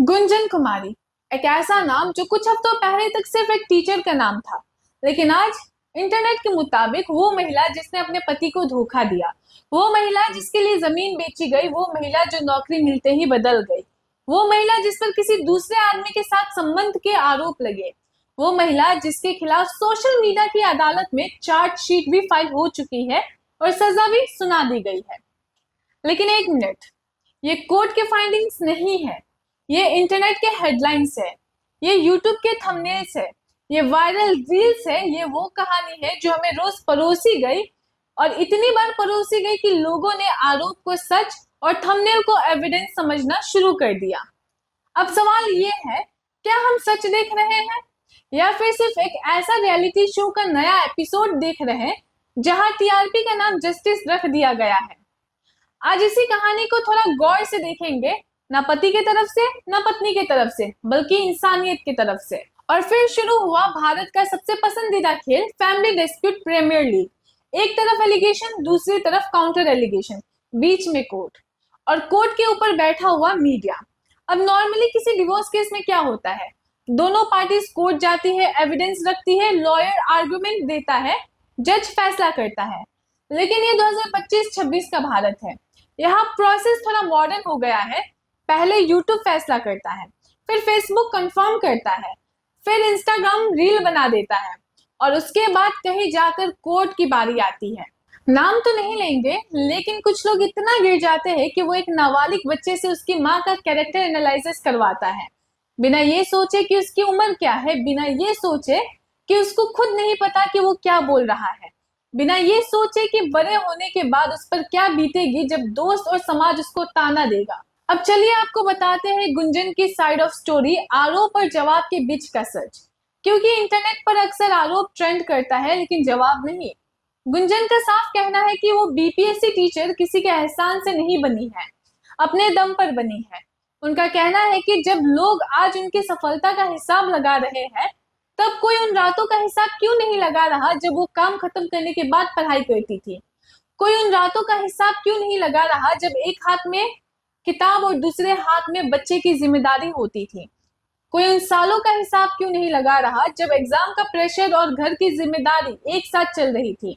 गुंजन कुमारी एक ऐसा नाम जो कुछ हफ्तों पहले तक सिर्फ एक टीचर का नाम था, लेकिन आज इंटरनेट के मुताबिक वो महिला जिसने अपने पति को धोखा दिया, वो महिला जिसके लिए जमीन बेची गई, वो महिला जो नौकरी मिलते ही बदल गई, वो महिला जिस पर किसी दूसरे आदमी के साथ संबंध के आरोप लगे, वो महिला जिसके खिलाफ सोशल मीडिया की अदालत में चार्जशीट भी फाइल हो चुकी है और सजा भी सुना दी गई है। लेकिन एक मिनट, ये कोर्ट के फाइंडिंग्स नहीं है, ये इंटरनेट के हेडलाइंस है, ये यूट्यूब के थंबनेल्स है, ये वायरल रील्स है, ये वो कहानी है जो हमें रोज परोसी गई और इतनी बार परोसी गई कि लोगों ने आरोप को सच और थंबनेल को एविडेंस समझना शुरू कर दिया। अब सवाल ये है, क्या हम सच देख रहे हैं या फिर सिर्फ एक ऐसा रियलिटी शो का नया एपिसोड देख रहे हैं जहां टीआरपी का नाम जस्टिस रख दिया गया है। आज इसी कहानी को थोड़ा गौर से देखेंगे, ना पति की तरफ से ना पत्नी की तरफ से, बल्कि इंसानियत की तरफ से। और फिर शुरू हुआ भारत का सबसे पसंदीदा खेल, फैमिली डिस्प्यूट प्रीमियर लीग। एक तरफ एलिगेशन, दूसरी तरफ काउंटर एलिगेशन, बीच में कोर्ट और कोर्ट के ऊपर बैठा हुआ मीडिया। अब नॉर्मली किसी डिवोर्स केस में क्या होता है, दोनों पार्टीज कोर्ट जाती है, एविडेंस रखती है, लॉयर आर्गुमेंट देता है, जज फैसला करता है। लेकिन ये 2025-26 का भारत है, यहाँ प्रोसेस थोड़ा मॉडर्न हो गया है। पहले यूट्यूब फैसला करता है, फिर फेसबुक कंफर्म करता है, फिर इंस्टाग्राम रील बना देता है और उसके बाद कहीं जाकर कोर्ट की बारी आती है। नाम तो नहीं लेंगे, लेकिन कुछ लोग इतना गिर जाते हैं कि वो एक नाबालिग बच्चे से उसकी माँ का कैरेक्टर एनालिसिस करवाता है, बिना ये सोचे कि उसकी उम्र क्या है, बिना ये सोचे कि उसको खुद नहीं पता कि वो क्या बोल रहा है, बिना ये सोचे कि बड़े होने के बाद उस पर क्या बीतेगी जब दोस्त और समाज उसको ताना देगा। अब चलिए आपको बताते हैं गुंजन की साइड ऑफ स्टोरी, आरोप और जवाब के बीच का सच। क्योंकि इंटरनेट पर अक्सर आरोप ट्रेंड करता है लेकिन जवाब नहीं। गुंजन का साफ कहना है कि वो बीपीएससी टीचर किसी के एहसान से नहीं बनी है, अपने दम पर बनी है। उनका कहना है कि जब लोग आज उनकी सफलता का हिसाब लगा रहे हैं, तब कोई उन रातों का हिसाब क्यों नहीं लगा रहा जब वो काम खत्म करने के बाद पढ़ाई करती थी। कोई उन रातों का हिसाब क्यों नहीं लगा रहा जब एक हाथ में किताब और दूसरे हाथ में बच्चे की जिम्मेदारी होती थी। कोई उन सालों का हिसाब क्यों नहीं लगा रहा जब एग्जाम का प्रेशर और घर की जिम्मेदारी एक साथ चल रही थी।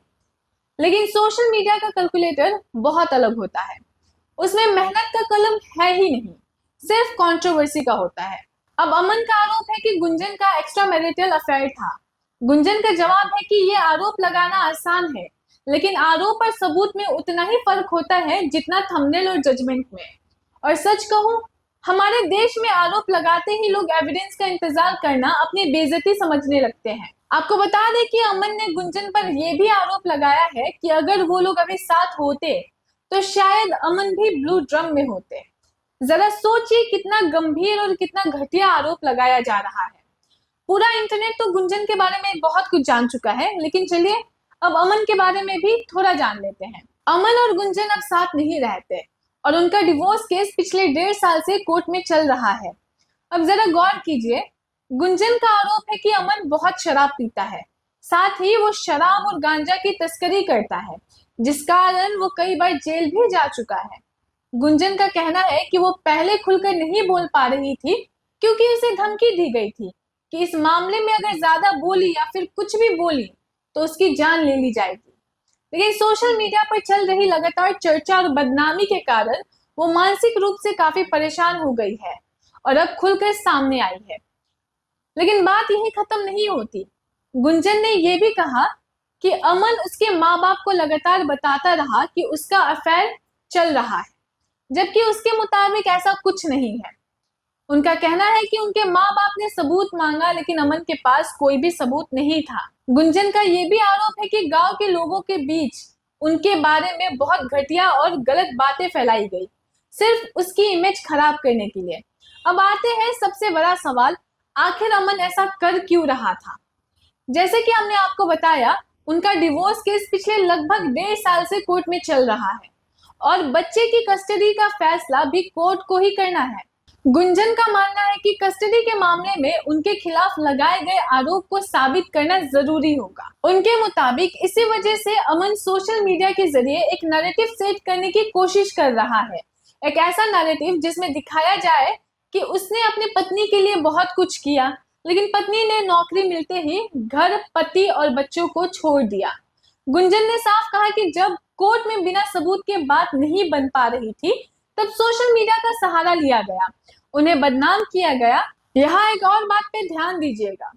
लेकिन सोशल मीडिया का कैलकुलेटर बहुत अलग होता है, उसमें मेहनत का कलम है ही नहीं, सिर्फ कंट्रोवर्सी का होता है। अब अमन का आरोप है कि गुंजन का एक्स्ट्रा मैरिटल अफेयर था। गुंजन का जवाब है कि ये आरोप लगाना आसान है, लेकिन आरोप और सबूत में उतना ही फर्क होता है जितना थंबनेल और जजमेंट में। और सच कहूं, हमारे देश में आरोप लगाते ही लोग एविडेंस का इंतजार करना अपनी बेइज्जती समझने लगते हैं। आपको बता दें कि अमन ने गुंजन पर यह भी आरोप लगाया है कि अगर वो लोग अभी साथ होते तो शायद अमन भी ब्लू ड्रम में होते। जरा सोचिए कितना गंभीर और कितना घटिया आरोप लगाया जा रहा है। पूरा इंटरनेट तो गुंजन के बारे में बहुत कुछ जान चुका है, लेकिन चलिए अब अमन के बारे में भी थोड़ा जान लेते हैं। अमन और गुंजन अब साथ नहीं रहते और उनका डिवोर्स केस पिछले 1.5 साल से कोर्ट में चल रहा है। अब जरा गौर कीजिए, गुंजन का आरोप है कि अमन बहुत शराब पीता है, साथ ही वो शराब और गांजा की तस्करी करता है, जिस कारण वो कई बार जेल भी जा चुका है। गुंजन का कहना है कि वो पहले खुलकर नहीं बोल पा रही थी क्योंकि उसे धमकी दी गई थी कि इस मामले में अगर ज्यादा बोली या फिर कुछ भी बोली तो उसकी जान ले ली जाएगी। लेकिन सोशल मीडिया पर चल रही लगातार चर्चा और बदनामी के कारण वो मानसिक रूप से काफी परेशान हो गई है और अब खुलकर सामने आई है। लेकिन बात यही खत्म नहीं होती। गुंजन ने यह भी कहा कि अमन उसके माँ बाप को लगातार बताता रहा कि उसका अफेयर चल रहा है, जबकि उसके मुताबिक ऐसा कुछ नहीं है। उनका कहना है कि उनके माँ बाप ने सबूत मांगा, लेकिन अमन के पास कोई भी सबूत नहीं था। गुंजन का यह भी आरोप है कि गांव के लोगों के बीच उनके बारे में बहुत घटिया और गलत बातें फैलाई गई, सिर्फ उसकी इमेज खराब करने के लिए। अब आते हैं सबसे बड़ा सवाल, आखिर अमन ऐसा कर क्यों रहा था। जैसे कि हमने आपको बताया, उनका डिवोर्स केस पिछले लगभग 1.5 साल से कोर्ट में चल रहा है और बच्चे की कस्टडी का फैसला भी कोर्ट को ही करना है। गुंजन का मानना है कि कस्टडी के मामले में उनके खिलाफ लगाए गए आरोप को साबित करना जरूरी होगा। उनके मुताबिक इसी वजह से अमन सोशल मीडिया के जरिए एक नैरेटिव सेट करने की कोशिश कर रहा है, एक ऐसा नैरेटिव जिसमें दिखाया जाए कि उसने अपने अपनी पत्नी के लिए बहुत कुछ किया, लेकिन पत्नी ने नौकरी मिलते ही घर, पति और बच्चों को छोड़ दिया। गुंजन ने साफ कहा कि जब कोर्ट में बिना सबूत के बात नहीं बन पा रही थी, तब सोशल मीडिया का सहारा लिया गया, उन्हें बदनाम किया गया। यहाँ एक और बात पे ध्यान दीजिएगा,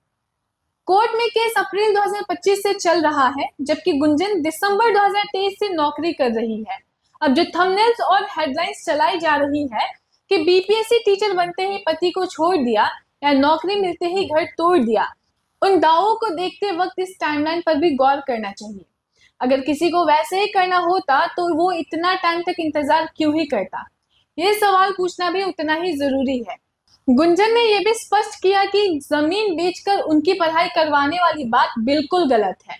कोर्ट में केस अप्रैल 2025 से चल रहा है, जबकि गुंजन दिसंबर 2023 से नौकरी कर रही है। अब जो थंबनेल्स और हेडलाइंस चलाई जा रही है कि बीपीएससी टीचर बनते ही पति को छोड़ दिया या नौकरी मिलते ही घर तोड़ दिया, उन दावों को देखते वक्त इस टाइमलाइन पर भी गौर करना चाहिए। अगर किसी को वैसे ही करना होता तो वो इतना टाइम तक इंतजार क्यों ही करता? ये सवाल पूछना भी उतना ही जरूरी है। गुंजन ने यह भी स्पष्ट किया कि जमीन बेचकर उनकी पढ़ाई करवाने वाली बात बिल्कुल गलत है।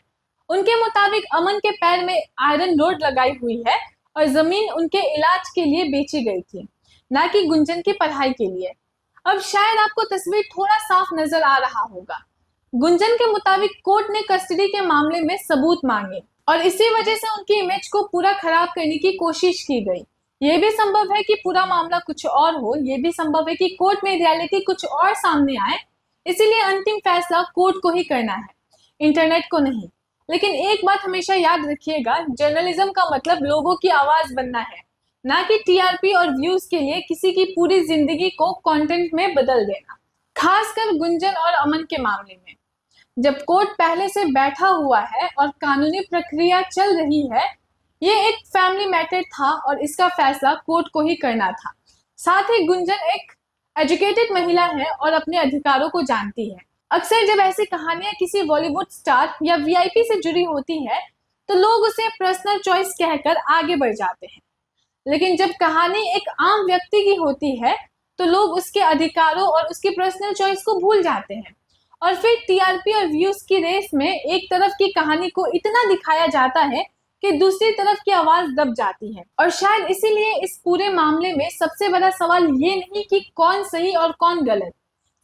उनके मुताबिक अमन के पैर में आयरन रोड लगाई हुई है और जमीन उनके इलाज के लिए बेची गई थी, ना कि गुंजन की पढ़ाई के लिए। अब शायद आपको तस्वीर थोड़ा साफ नजर आ रहा होगा। गुंजन के मुताबिक कोर्ट ने कस्टडी के मामले में सबूत मांगे और इसी वजह से उनकी इमेज को पूरा खराब करने की कोशिश की गई। ये भी संभव है कि पूरा मामला कुछ और हो, ये भी संभव है कि कोर्ट में रियलिटी कुछ और सामने आए, इसीलिए अंतिम फैसला कोर्ट को ही करना है, इंटरनेट को नहीं। लेकिन एक बात हमेशा याद रखिएगा, जर्नलिज्म का मतलब लोगों की आवाज बनना है, ना कि टीआरपी और व्यूज के लिए किसी की पूरी जिंदगी को कंटेंट में बदल देना। खासकर गुंजन और अमन के मामले में, जब कोर्ट पहले से बैठा हुआ है और कानूनी प्रक्रिया चल रही है, ये एक फैमिली मैटर था और इसका फैसला कोर्ट को ही करना था। साथ ही गुंजन एक एजुकेटेड महिला है और अपने अधिकारों को जानती है। अक्सर जब ऐसी कहानियां किसी बॉलीवुड स्टार या वीआईपी से जुड़ी होती है तो लोग उसे पर्सनल चॉइस कहकर आगे बढ़ जाते हैं, लेकिन जब कहानी एक आम व्यक्ति की होती है तो लोग उसके अधिकारों और उसकी पर्सनल चॉइस को भूल जाते हैं और फिर टीआरपी और व्यूज की रेस में एक तरफ की कहानी को इतना दिखाया जाता है कि दूसरी तरफ की आवाज दब जाती है। और शायद इसीलिए इस पूरे मामले में सबसे बड़ा सवाल ये नहीं कि कौन सही और कौन गलत,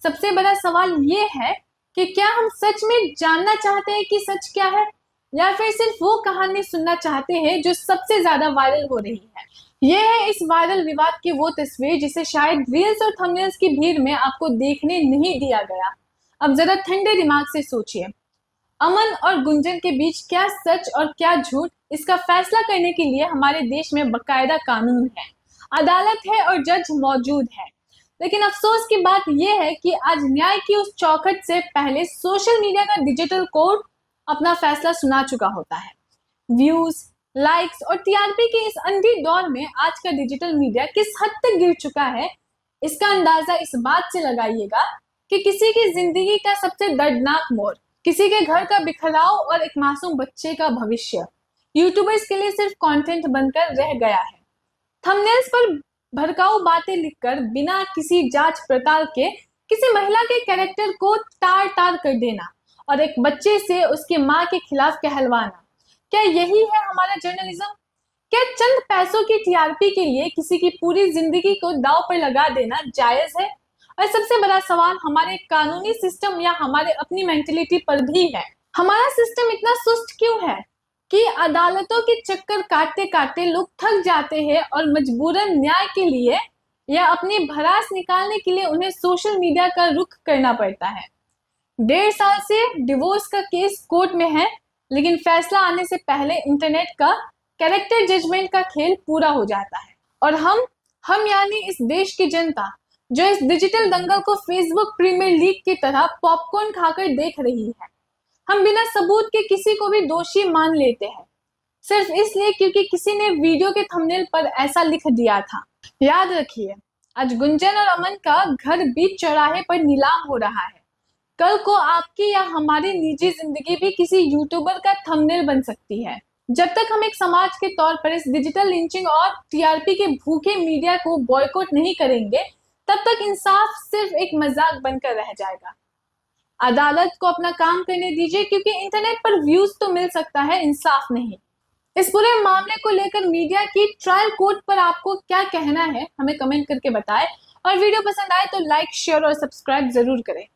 सबसे बड़ा सवाल ये है कि क्या हम सच में जानना चाहते हैं कि सच क्या है, या फिर सिर्फ वो कहानी सुनना चाहते हैं जो सबसे ज्यादा वायरल हो रही है। ये है इस वायरल विवाद की वो तस्वीर जिसे शायद रील्स और थंबनेल्स की भीड़ में आपको देखने नहीं दिया गया। अब जरा ठंडे दिमाग से सोचिए, अमन और गुंजन के बीच क्या सच और क्या झूठ, इसका फैसला करने के लिए हमारे देश में बकायदा कानून है, अदालत है और जज मौजूद है। लेकिन अफसोस की बात यह है कि आज न्याय की उस चौखट से पहले सोशल मीडिया का डिजिटल कोर्ट अपना फैसला सुना चुका होता है। व्यूज, लाइक्स और टीआरपी के इस अंधी दौर में आज का डिजिटल मीडिया किस हद तक गिर चुका है, इसका अंदाजा इस बात से लगाइएगा कि किसी की जिंदगी का सबसे दर्दनाक मोड़, किसी के घर का बिखराव और एक मासूम बच्चे का भविष्य यूट्यूबर्स के लिए सिर्फ कंटेंट बनकर रह गया है। थंबनेल्स पर भड़काऊ बातें लिखकर बिना किसी जांच पड़ताल के किसी महिला के कैरेक्टर को तार तार कर देना और एक बच्चे से उसकी मां के खिलाफ कहलवाना, क्या यही है हमारा जर्नलिज्म? क्या चंद पैसों की टीआरपी के लिए किसी की पूरी जिंदगी को दांव पर लगा देना जायज है? और सबसे बड़ा सवाल हमारे कानूनी सिस्टम या हमारे अपनी मेंटेलिटी पर भी है। हमारा सिस्टम इतना सुस्त क्यों है कि अदालतों के चक्कर काटते काटते लोग थक जाते हैं और मजबूरन न्याय के लिए या अपनी भड़ास निकालने के लिए उन्हें सोशल मीडिया का रुख करना पड़ता है। 1.5 साल से डिवोर्स का केस कोर्ट में है, लेकिन फैसला आने से पहले इंटरनेट का कैरेक्टर जजमेंट का खेल पूरा हो जाता है और हम यानी इस देश की जनता जो इस डिजिटल दंगल को फेसबुक प्रीमियर लीग की तरह पॉपकॉर्न खाकर देख रही है, हम बिना सबूत के किसी को भी दोषी मान लेते हैं सिर्फ इसलिए क्योंकि किसी ने वीडियो के थंबनेल पर ऐसा लिख दिया था। याद रखिए, आज गुंजन और अमन का घर बीच चौराहे पर नीलाम हो रहा है। कल को आपकी या हमारी निजी जिंदगी भी किसी यूट्यूबर का थंबनेल बन सकती है। जब तक हम एक समाज के तौर पर इस डिजिटल लिंचिंग और टीआरपी के भूखे मीडिया को बॉयकॉट नहीं करेंगे, तब तक इंसाफ सिर्फ एक मजाक बनकर रह जाएगा। अदालत को अपना काम करने दीजिए, क्योंकि इंटरनेट पर व्यूज तो मिल सकता है, इंसाफ नहीं। इस पूरे मामले को लेकर मीडिया की ट्रायल कोर्ट पर आपको क्या कहना है, हमें कमेंट करके बताएं और वीडियो पसंद आए तो लाइक, शेयर और सब्सक्राइब जरूर करें।